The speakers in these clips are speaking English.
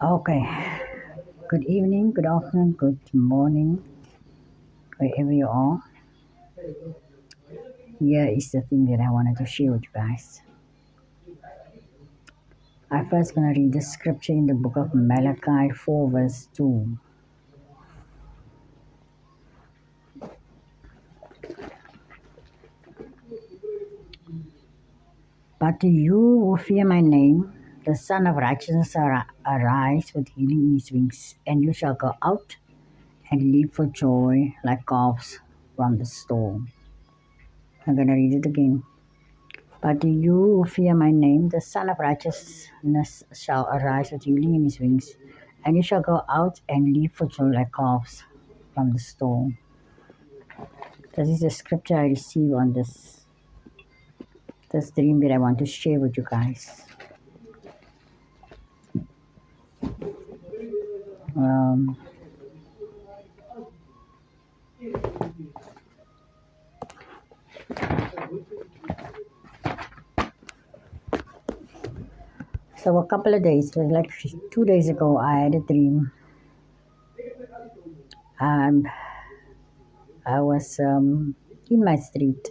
Okay. Good evening, good afternoon, good morning, wherever you are. Here is the thing that I wanted to share with you guys. I first gonna read the scripture in the book of Malachi 4 verse 2. But to you who fear my name, the Son of Righteousness arise with healing in his wings, and you shall go out and leap for joy like calves from the stall. I'm gonna read it again. But to you who fear my name, the Son of Righteousness shall arise with healing in his wings, and you shall go out and leap for joy like calves from the stall. This is the scripture I received on this dream that I want to share with you guys. Um, so a couple of days, like 2 days ago, I had a dream. Um, I was in my street.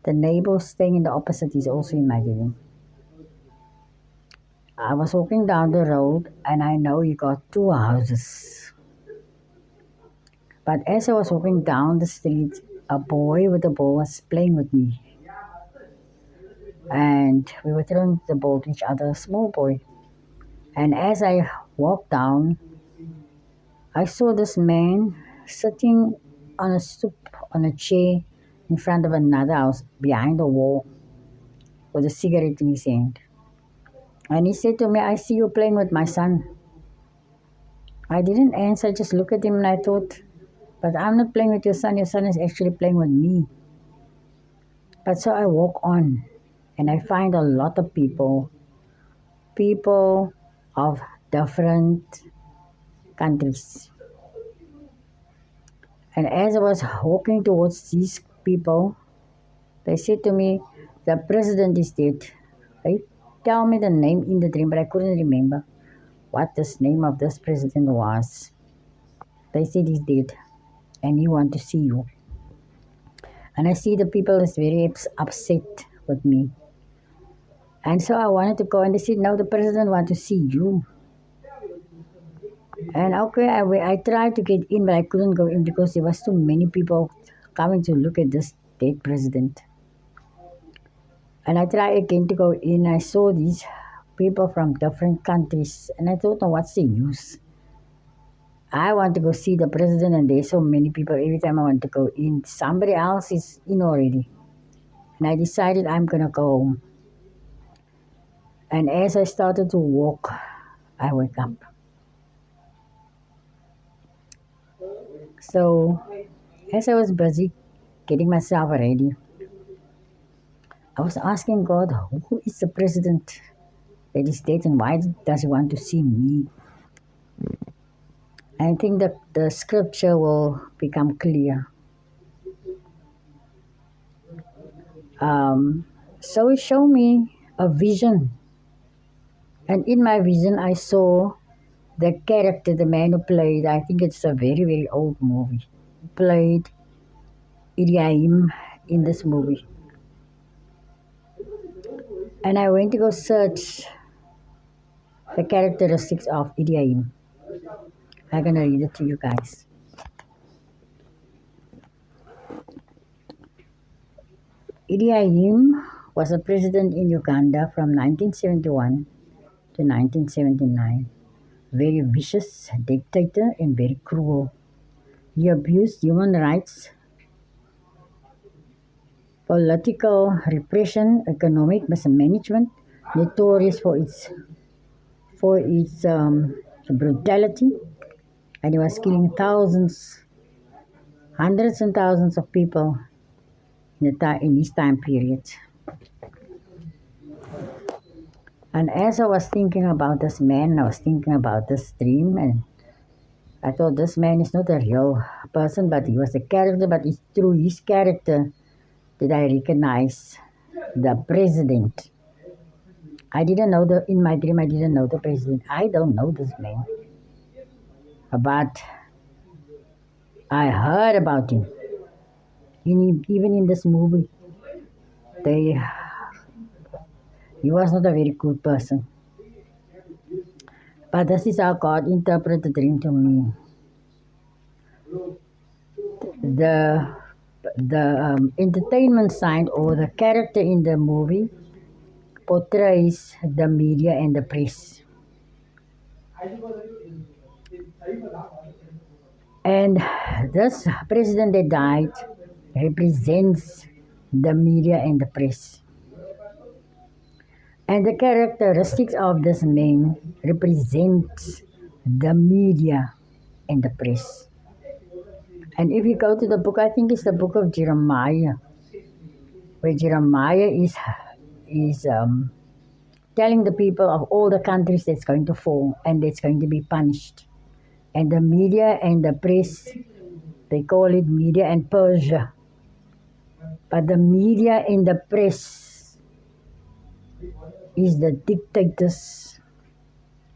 The neighbor staying in the opposite is also in my dream. I was walking down the road and I know you got two houses. But as I was walking down the street, a boy with a ball was playing with me. And we were throwing the ball to each other, a small boy. And as I walked down, I saw this man sitting on a stoop, on a chair in front of another house behind a wall with a cigarette in his hand. And he said to me, I see you playing with my son. I didn't answer, I just looked at him and I thought, but I'm not playing with your son is actually playing with me. But so I walk on and I find a lot of people of different countries. And as I was walking towards these people, they said to me, the president is dead. They tell me the name in the dream, but I couldn't remember what this name of this president was. They said he's dead and he want to see you. And I see the people is very upset with me. And so I wanted to go and they said, no, the president want to see you. And okay, I tried to get in, but I couldn't go in because there was too many people coming to look at this dead president. And I tried again to go in. I saw these people from different countries, and I thought, no, what's the use? I want to go see the president, and there's so many people. Every time I want to go in, somebody else is in already. And I decided I'm going to go home. And as I started to walk, I wake up. So, as I was busy getting myself ready, I was asking God, who is the president that is dead and why does he want to see me? I think that the scripture will become clear. So he showed me a vision. And in my vision, I saw the character, the man who played, I think it's a very, very old movie, played Idi Amin in this movie. And I went to go search the characteristics of Idi Amin. I'm going to read it to you guys. Idi Amin was a president in Uganda from 1971 to 1979. Very vicious dictator and very cruel. He abused human rights, political repression, economic mismanagement, notorious for its brutality, and he was killing hundreds and thousands of people in his time period. And as I was thinking about this man, I was thinking about this dream, and I thought this man is not a real person, but he was a character, but it's through his character that I recognize the president. I didn't know in my dream, I didn't know the president. I don't know this man. But I heard about him. Even in this movie, they, he was not a very good person. But this is how God interpreted the dream to me. The entertainment side or the character in the movie portrays the media and the press. And this president that died represents the media and the press. And the characteristics of this man represents the media and the press. And if you go to the book, I think it's the book of Jeremiah, where Jeremiah is telling the people of all the countries that's going to fall and that's going to be punished. And the media and the press, they call it media and Persia. But the media and the press is the dictators.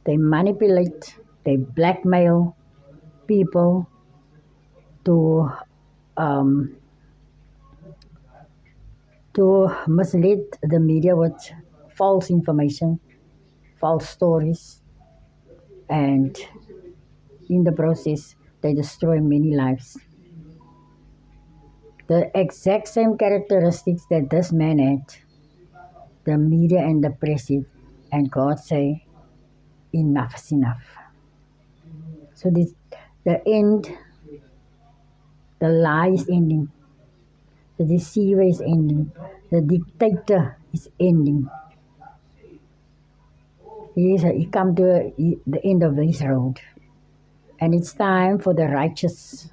They manipulate, they blackmail people to um, to mislead the media with false information, false stories, and in the process, they destroy many lives. The exact same characteristics that this man had, the media and the press did, and God say, enough is enough. So this, the end, the lie is ending, the deceiver is ending, the dictator is ending. He come to the end of this road, and it's time for the righteous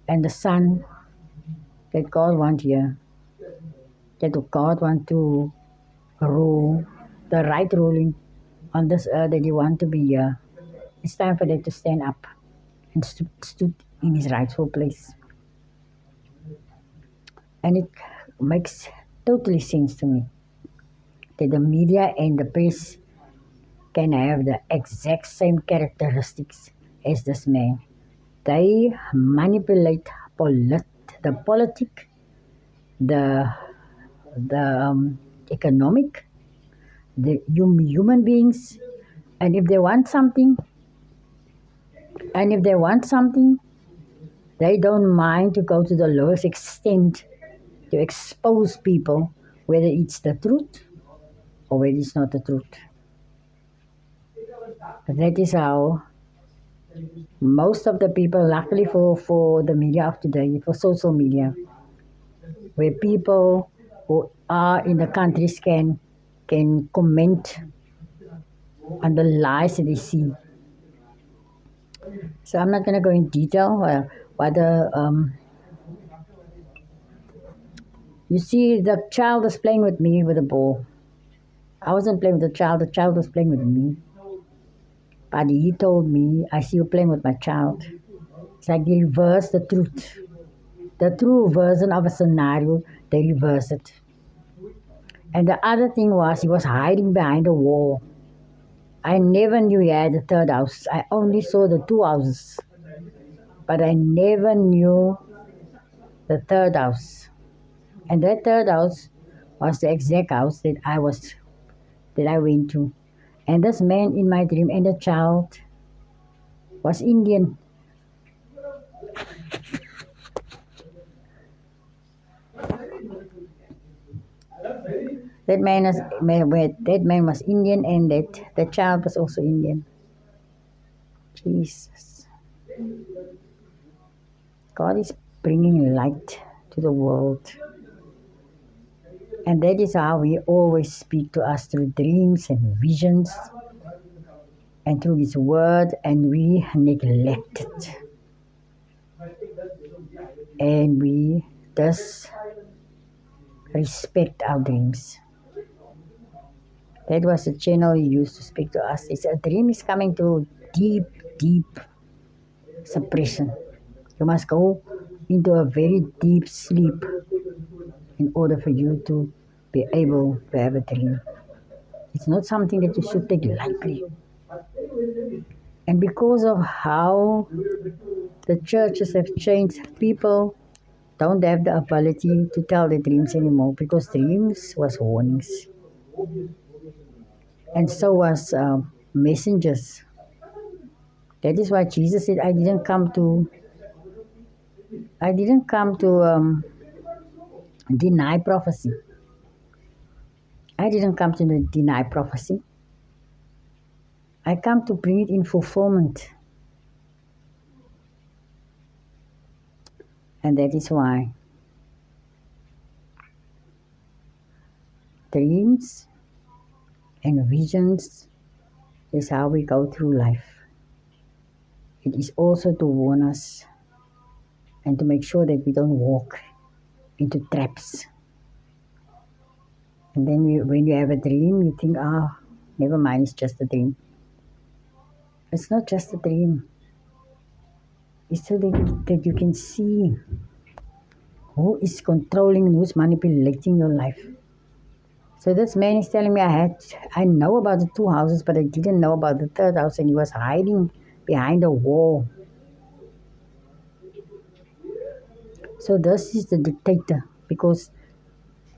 and the son that God want here, that God want to rule, the right ruling on this earth that He want to be here. It's time for them to stand up and stood in His rightful place. And it makes totally sense to me that the media and the press can have the exact same characteristics as this man. They manipulate the politic, the economic, the human beings, and if they want something, they don't mind to go to the lowest extent to expose people, whether it's the truth or whether it's not the truth. That is how most of the people, luckily for the media of today, for social media, where people who are in the countries can comment on the lies that they see. So I'm not going to go in detail whether you see the child was playing with me with a ball. I wasn't playing with the child was playing with me. But he told me, I see you playing with my child. It's like they reverse the truth. The true version of a scenario, they reverse it. And the other thing was, he was hiding behind a wall. I never knew he had a third house. I only saw the two houses. But I never knew the third house. And that third house was the exact house that I went to. And this man in my dream and the child was Indian. That man was Indian, and that the child was also Indian. Jesus, God is bringing light to the world, and that is how He always speak to us through dreams and visions, and through His word, and we neglect it, and we thus respect our dreams. That was the channel He used to speak to us. It's a dream is coming to deep suppression. You must go into a very deep sleep in order for you to be able to have a dream. It's not something that you should take lightly. And because of how the churches have changed, people don't have the ability to tell their dreams anymore because dreams was warnings. And so was messengers. That is why Jesus said, I didn't come to deny prophecy. I didn't come to deny prophecy. I come to bring it in fulfillment. And that is why dreams and visions is how we go through life. It is also to warn us and to make sure that we don't walk into traps. And then when you have a dream, you think, never mind, it's just a dream. It's not just a dream. It's so that you can see who is controlling and who's manipulating your life. So this man is telling me I know about the two houses, but I didn't know about the third house, and he was hiding behind a wall. So this is the dictator, because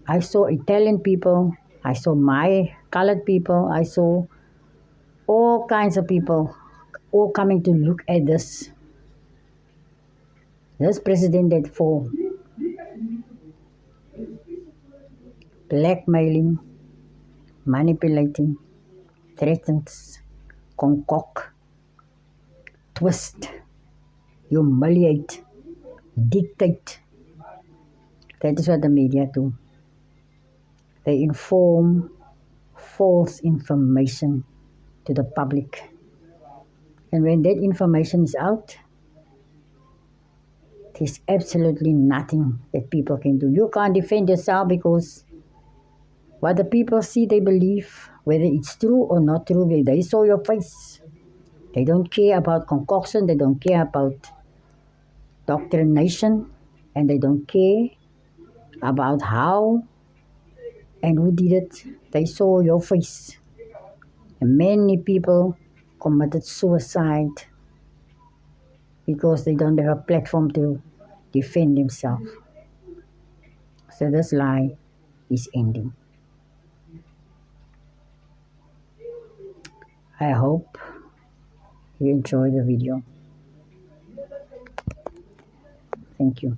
I saw Italian people, I saw my colored people, I saw all kinds of people all coming to look at this president that for blackmailing, manipulating, threatens, concoct, twist, humiliate, dictate. That is what the media do. They inform false information to the public. And when that information is out, there's absolutely nothing that people can do. You can't defend yourself because what the people see, they believe, whether it's true or not true. They saw your face. They don't care about concoction, they don't care about doctrination, and they don't care about how and who did it. They saw your face. And many people committed suicide because they don't have a platform to defend themselves. So this lie is ending. I hope you enjoy the video. Thank you.